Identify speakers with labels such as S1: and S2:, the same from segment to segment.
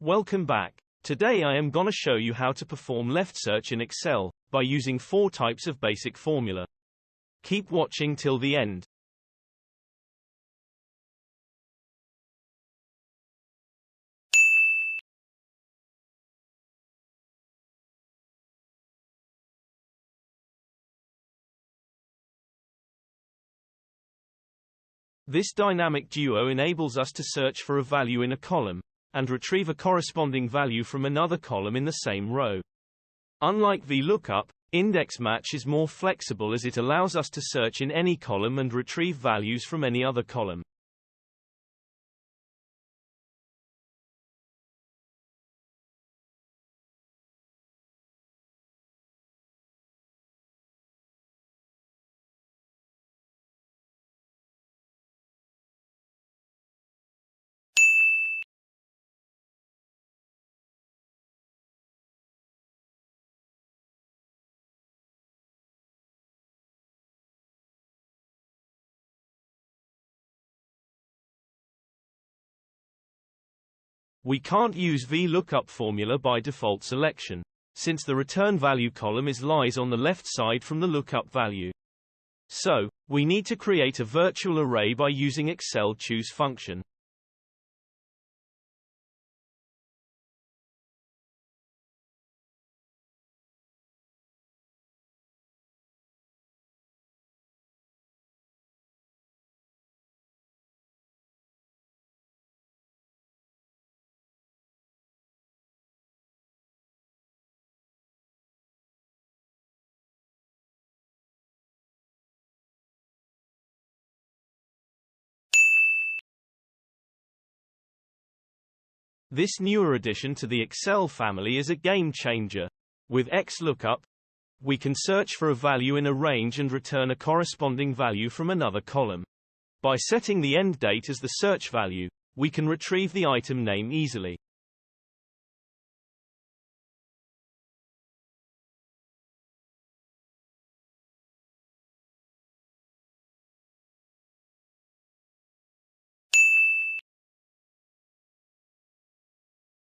S1: Welcome back. Today I am gonna show you how to perform left search in Excel, by using 4 types of basic formula. Keep watching till the end. This dynamic duo enables us to search for a value in a column, and retrieve a corresponding value from another column in the same row. Unlike VLOOKUP, index match is more flexible as it allows us to search in any column and retrieve values from any other column. We can't use VLOOKUP formula by default selection, since the return value column lies on the left side from the lookup value. So, we need to create a virtual array by using Excel choose function. This newer addition to the Excel family is a game changer. With XLOOKUP, we can search for a value in a range and return a corresponding value from another column. By setting the end date as the search value, we can retrieve the item name easily.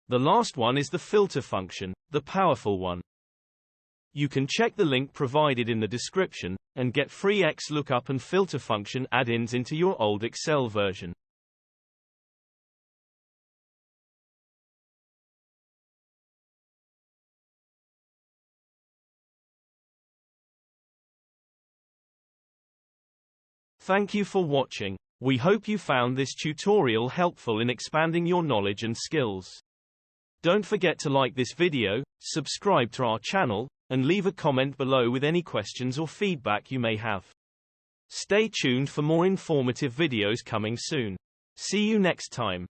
S1: The last one is the filter function, the powerful one. You can check the link provided in the description, and get free XLOOKUP and filter function add-ins into your old Excel version. Thank you for watching. We hope you found this tutorial helpful in expanding your knowledge and skills. Don't forget to like this video, subscribe to our channel, and leave a comment below with any questions or feedback you may have. Stay tuned for more informative videos coming soon. See you next time.